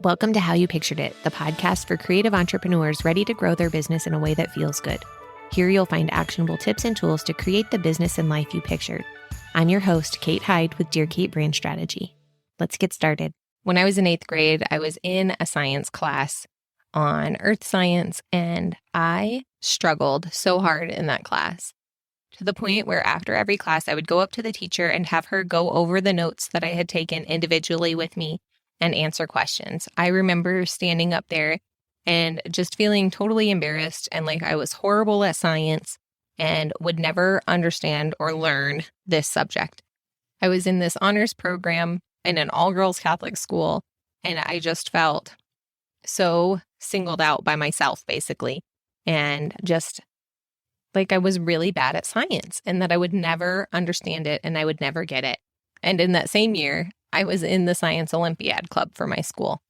Welcome to How You Pictured It, the podcast for creative entrepreneurs ready to grow their business in a way that feels good. Here you'll find actionable tips and tools to create the business and life you pictured. I'm your host, Kate Hyde with Dear Kate Brand Strategy. Let's get started. When I was in 8th grade, I was in a science class on earth science, and I struggled so hard in that class to the point where after every class, I would go up to the teacher and have her go over the notes that I had taken individually with me and answer questions. I remember standing up there and just feeling totally embarrassed and like I was horrible at science and would never understand or learn this subject. I was in this honors program in an all-girls Catholic school, and I just felt so singled out by myself, basically, and just like I was really bad at science and that I would never understand it and I would never get it. And in that same year, I was in the Science Olympiad Club for my school.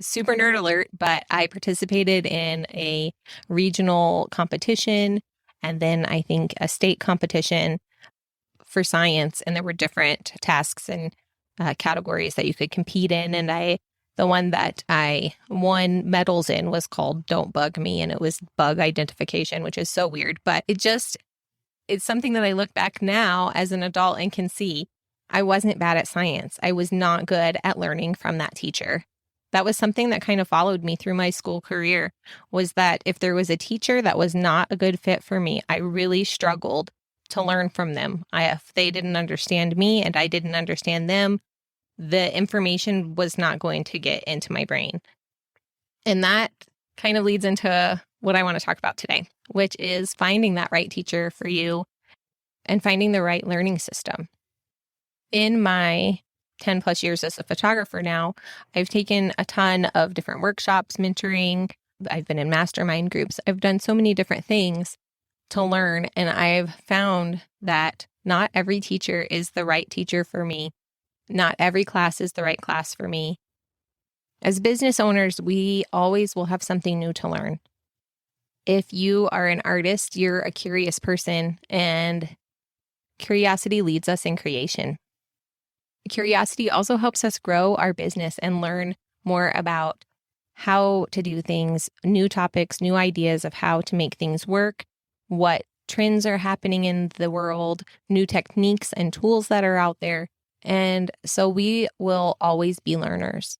Super nerd alert, but I participated in a regional competition and then I think a state competition for science. And there were different tasks and categories that you could compete in. And the one that I won medals in was called Don't Bug Me. And it was bug identification, which is so weird. But it's something that I look back now as an adult and can see I wasn't bad at science. I was not good at learning from that teacher. That was something that kind of followed me through my school career, was that if there was a teacher that was not a good fit for me, I really struggled to learn from them. If they didn't understand me and I didn't understand them, the information was not going to get into my brain. And that kind of leads into what I want to talk about today, which is finding that right teacher for you and finding the right learning system. In my 10 plus years as a photographer now, I've taken a ton of different workshops, mentoring. I've been in mastermind groups. I've done so many different things to learn. And I've found that not every teacher is the right teacher for me. Not every class is the right class for me. As business owners, we always will have something new to learn. If you are an artist, you're a curious person, and curiosity leads us in creation. Curiosity also helps us grow our business and learn more about how to do things, new topics, new ideas of how to make things work, what trends are happening in the world, new techniques and tools that are out there. And so we will always be learners.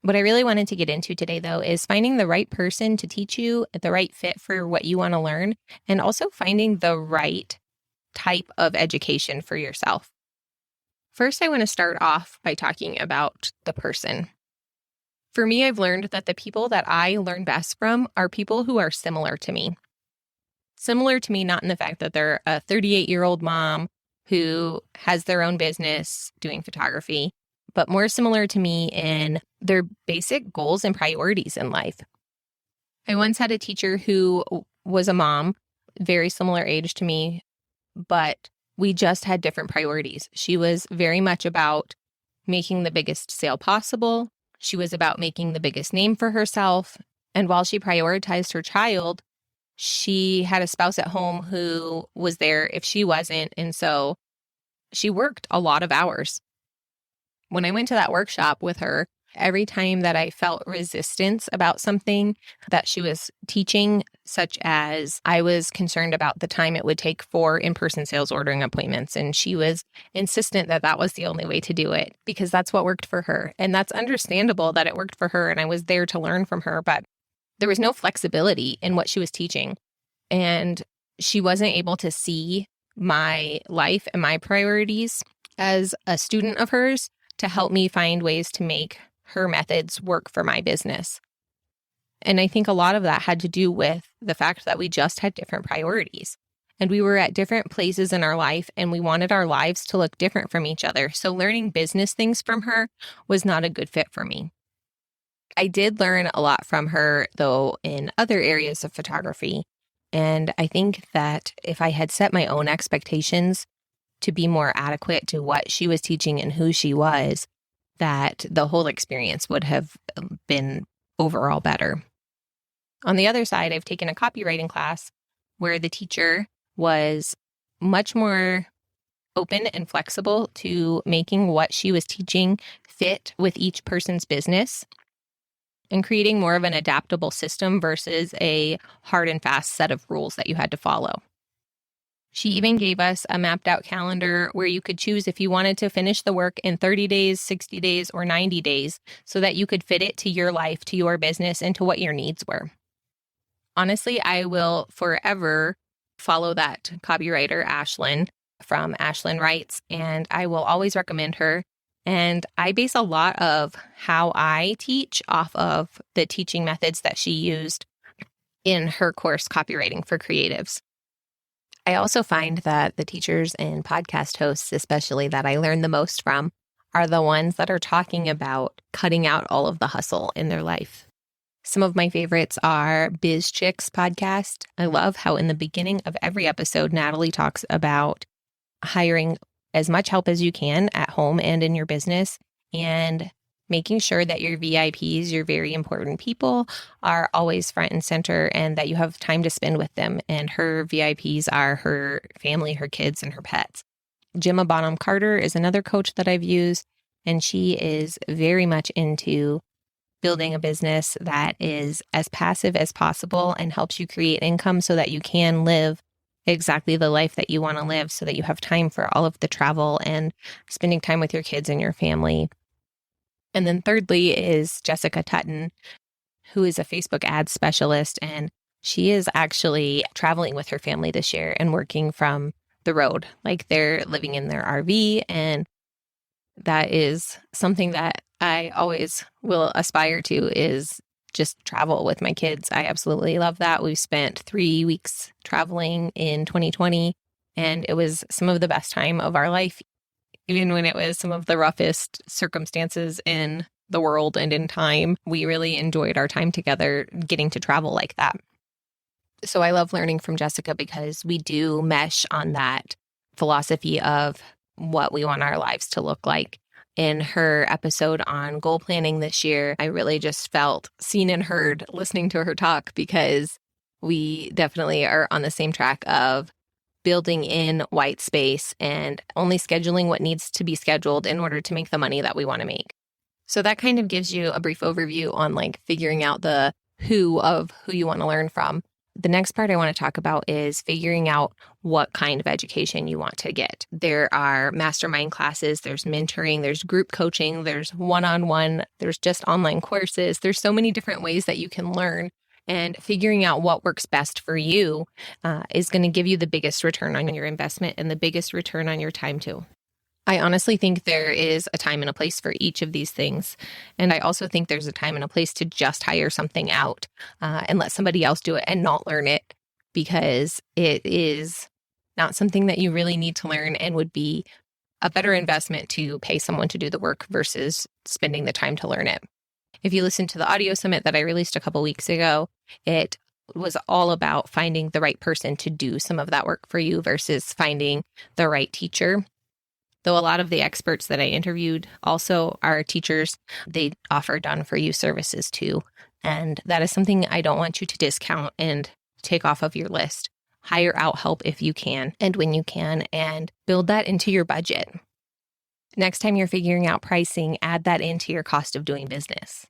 What I really wanted to get into today, though, is finding the right person to teach you, the right fit for what you want to learn, and also finding the right type of education for yourself. First, I want to start off by talking about the person. For me, I've learned that the people that I learn best from are people who are similar to me. Similar to me, not in the fact that they're a 38-year-old mom who has their own business doing photography, but more similar to me in their basic goals and priorities in life. I once had a teacher who was a mom, very similar age to me, but we just had different priorities. She was very much about making the biggest sale possible. She was about making the biggest name for herself. And while she prioritized her child, she had a spouse at home who was there if she wasn't. And so she worked a lot of hours. When I went to that workshop with her, every time that I felt resistance about something that she was teaching, such as I was concerned about the time it would take for in-person sales ordering appointments, and she was insistent that that was the only way to do it because that's what worked for her. And that's understandable that it worked for her, and I was there to learn from her, but there was no flexibility in what she was teaching. And she wasn't able to see my life and my priorities as a student of hers to help me find ways to make her methods work for my business. And I think a lot of that had to do with the fact that we just had different priorities and we were at different places in our life and we wanted our lives to look different from each other. So learning business things from her was not a good fit for me. I did learn a lot from her, though, in other areas of photography. And I think that if I had set my own expectations to be more adequate to what she was teaching and who she was, that the whole experience would have been overall better. On the other side, I've taken a copywriting class where the teacher was much more open and flexible to making what she was teaching fit with each person's business and creating more of an adaptable system versus a hard and fast set of rules that you had to follow. She even gave us a mapped out calendar where you could choose if you wanted to finish the work in 30 days, 60 days, or 90 days so that you could fit it to your life, to your business, and to what your needs were. Honestly, I will forever follow that copywriter, Ashlyn, from Ashlyn Writes, and I will always recommend her. And I base a lot of how I teach off of the teaching methods that she used in her course, Copywriting for Creatives. I also find that the teachers and podcast hosts, especially that I learn the most from, are the ones that are talking about cutting out all of the hustle in their life. Some of my favorites are Biz Chicks podcast. I love how in the beginning of every episode, Natalie talks about hiring as much help as you can at home and in your business, and making sure that your VIPs, your very important people, are always front and center and that you have time to spend with them. And her VIPs are her family, her kids, and her pets. Gemma Bonham Carter is another coach that I've used, and she is very much into building a business that is as passive as possible and helps you create income so that you can live exactly the life that you want to live, so that you have time for all of the travel and spending time with your kids and your family. And then thirdly is Jessica Tutton, who is a Facebook ads specialist, and she is actually traveling with her family this year and working from the road. Like, they're living in their RV, and that is something that I always will aspire to, is just travel with my kids. I absolutely love that. We spent 3 weeks traveling in 2020, and it was some of the best time of our life, even when it was some of the roughest circumstances in the world and in time. We really enjoyed our time together getting to travel like that. So I love learning from Jessica because we do mesh on that philosophy of what we want our lives to look like. In her episode on goal planning this year, I really just felt seen and heard listening to her talk, because we definitely are on the same track of building in white space and only scheduling what needs to be scheduled in order to make the money that we want to make. So that kind of gives you a brief overview on like figuring out the who of who you want to learn from. The next part I want to talk about is figuring out what kind of education you want to get. There are mastermind classes, there's mentoring, there's group coaching, there's one-on-one, there's just online courses. There's so many different ways that you can learn. And figuring out what works best for you is going to give you the biggest return on your investment and the biggest return on your time too. I honestly think there is a time and a place for each of these things. And I also think there's a time and a place to just hire something out and let somebody else do it and not learn it, because it is not something that you really need to learn and would be a better investment to pay someone to do the work versus spending the time to learn it. If you listen to the audio summit that I released a couple weeks ago, it was all about finding the right person to do some of that work for you versus finding the right teacher. Though a lot of the experts that I interviewed also are teachers, they offer done-for-you services too. And that is something I don't want you to discount and take off of your list. Hire out help if you can and when you can, and build that into your budget. Next time you're figuring out pricing, add that into your cost of doing business.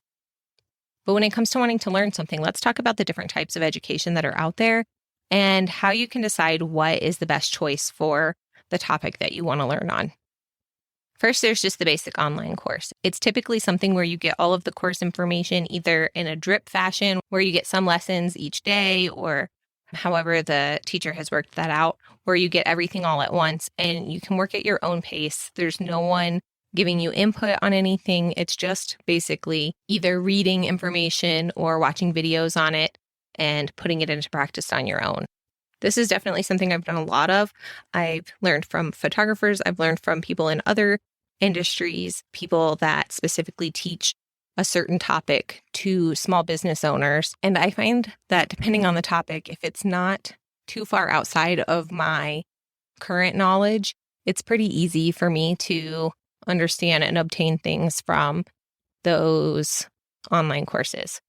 But when it comes to wanting to learn something, let's talk about the different types of education that are out there and how you can decide what is the best choice for the topic that you want to learn on. First, there's just the basic online course. It's typically something where you get all of the course information either in a drip fashion, where you get some lessons each day, or however the teacher has worked that out, where you get everything all at once and you can work at your own pace. There's no one giving you input on anything. It's just basically either reading information or watching videos on it and putting it into practice on your own. This is definitely something I've done a lot of. I've learned from photographers. I've learned from people in other industries, people that specifically teach a certain topic to small business owners. And I find that depending on the topic, if it's not too far outside of my current knowledge, it's pretty easy for me to understand and obtain things from those online courses.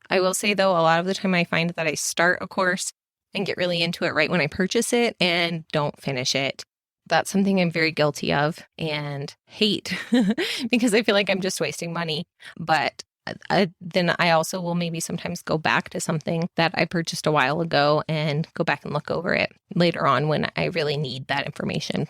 I will say, though, a lot of the time I find that I start a course and get really into it right when I purchase it and don't finish it. That's something I'm very guilty of and hate because I feel like I'm just wasting money. But then I also will maybe sometimes go back to something that I purchased a while ago and go back and look over it later on when I really need that information.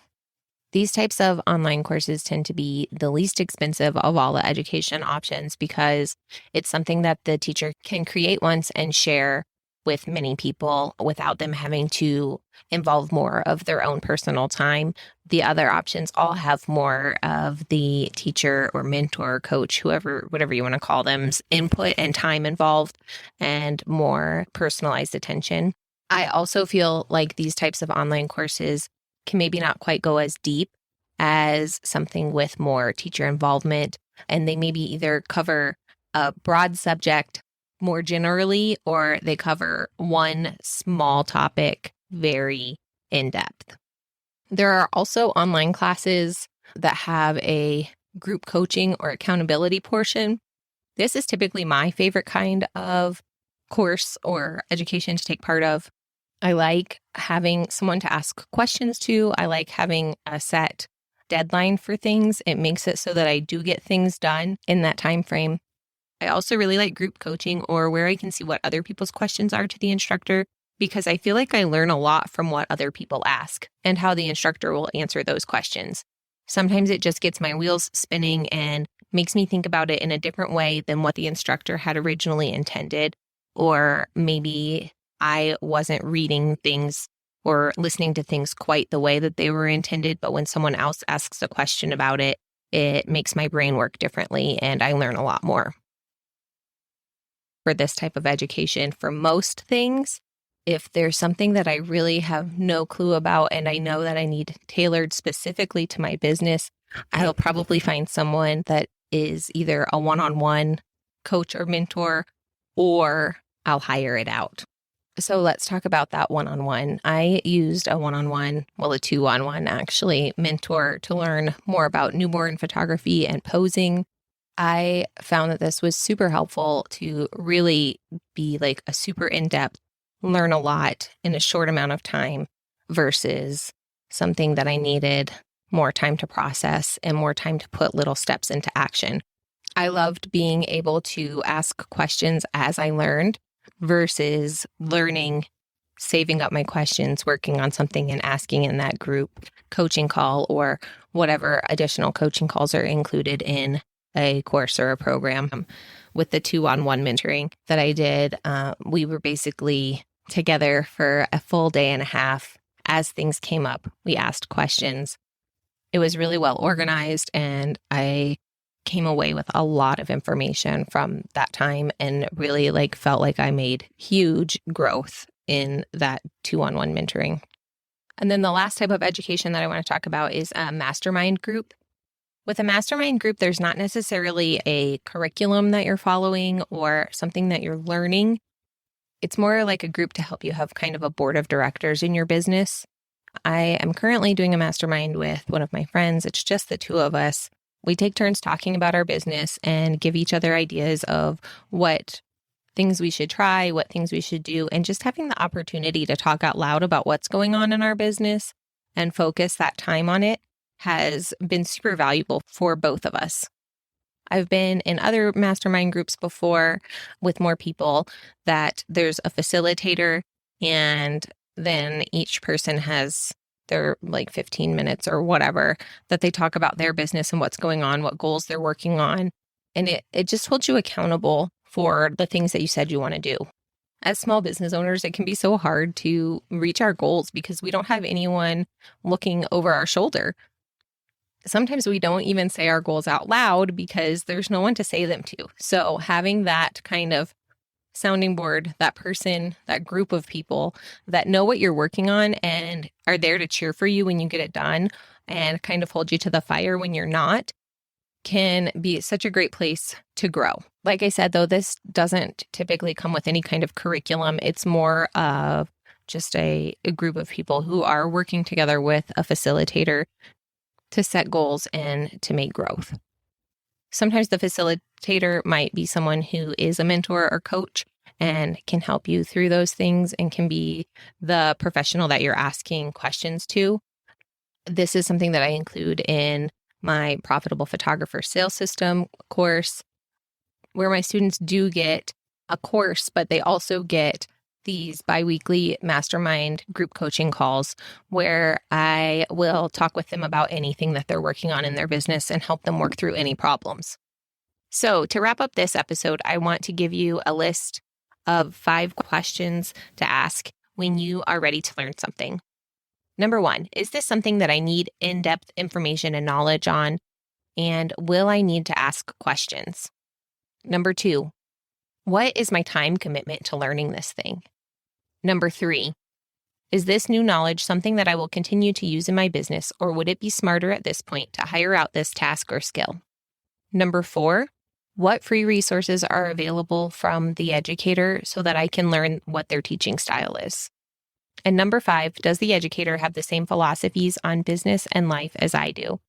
These types of online courses tend to be the least expensive of all the education options because it's something that the teacher can create once and share with many people without them having to involve more of their own personal time. The other options all have more of the teacher or mentor, coach, whoever, whatever you want to call them's input and time involved and more personalized attention. I also feel like these types of online courses can maybe not quite go as deep as something with more teacher involvement. And they maybe either cover a broad subject more generally, or they cover one small topic very in depth. There are also online classes that have a group coaching or accountability portion. This is typically my favorite kind of course or education to take part of. I like having someone to ask questions to. I like having a set deadline for things. It makes it so that I do get things done in that time frame. I also really like group coaching or where I can see what other people's questions are to the instructor because I feel like I learn a lot from what other people ask and how the instructor will answer those questions. Sometimes it just gets my wheels spinning and makes me think about it in a different way than what the instructor had originally intended, or maybe I wasn't reading things or listening to things quite the way that they were intended, but when someone else asks a question about it, it makes my brain work differently and I learn a lot more. For this type of education, for most things, if there's something that I really have no clue about and I know that I need tailored specifically to my business, I'll probably find someone that is either a one-on-one coach or mentor, or I'll hire it out. So let's talk about that one-on-one. I used a one-on-one, well, a two-on-one actually, mentor to learn more about newborn photography and posing. I found that this was super helpful to really be like a super in-depth, learn a lot in a short amount of time versus something that I needed more time to process and more time to put little steps into action. I loved being able to ask questions as I learned versus learning, saving up my questions, working on something and asking in that group coaching call or whatever additional coaching calls are included in a course or a program. With the two-on-one mentoring that I did, we were basically together for a full day and a half. As things came up, we asked questions. It was really well organized, and I came away with a lot of information from that time and really felt like I made huge growth in that two-on-one mentoring. And then the last type of education that I want to talk about is a mastermind group. With a mastermind group, there's not necessarily a curriculum that you're following or something that you're learning. It's more like a group to help you have kind of a board of directors in your business. I am currently doing a mastermind with one of my friends. It's just the two of us. We take turns talking about our business and give each other ideas of what things we should try, what things we should do, and just having the opportunity to talk out loud about what's going on in our business and focus that time on it has been super valuable for both of us. I've been in other mastermind groups before with more people that there's a facilitator and then each person has their 15 minutes or whatever that they talk about their business and what's going on, what goals they're working on. And it just holds you accountable for the things that you said you want to do. As small business owners, it can be so hard to reach our goals because we don't have anyone looking over our shoulder. Sometimes we don't even say our goals out loud because there's no one to say them to. So having that kind of sounding board, that person, that group of people that know what you're working on and are there to cheer for you when you get it done and kind of hold you to the fire when you're not, can be such a great place to grow. Like I said, though, this doesn't typically come with any kind of curriculum. It's more of just a group of people who are working together with a facilitator to set goals and to make growth. Sometimes the facilitator might be someone who is a mentor or coach and can help you through those things and can be the professional that you're asking questions to. This is something that I include in my Profitable Photographer Sales System course, where my students do get a course, but they also get these biweekly mastermind group coaching calls where I will talk with them about anything that they're working on in their business and help them work through any problems. So to wrap up this episode, I want to give you a list of 5 questions to ask when you are ready to learn something. Number 1, is this something that I need in-depth information and knowledge on? And will I need to ask questions? Number 2, what is my time commitment to learning this thing? Number 3, is this new knowledge something that I will continue to use in my business, or would it be smarter at this point to hire out this task or skill? Number 4, what free resources are available from the educator so that I can learn what their teaching style is? And number 5, does the educator have the same philosophies on business and life as I do?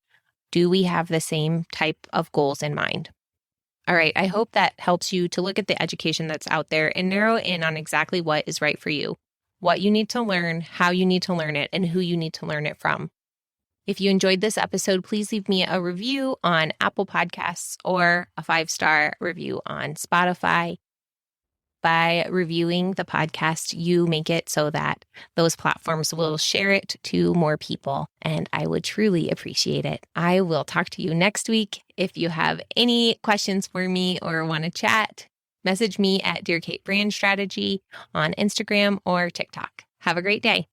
Do we have the same type of goals in mind? All right, I hope that helps you to look at the education that's out there and narrow in on exactly what is right for you, what you need to learn, how you need to learn it, and who you need to learn it from. If you enjoyed this episode, please leave me a review on Apple Podcasts or a 5-star review on Spotify. By reviewing the podcast, you make it so that those platforms will share it to more people, and I would truly appreciate it. I will talk to you next week. If you have any questions for me or want to chat, message me at Dear Kate Brand Strategy on Instagram or TikTok. Have a great day.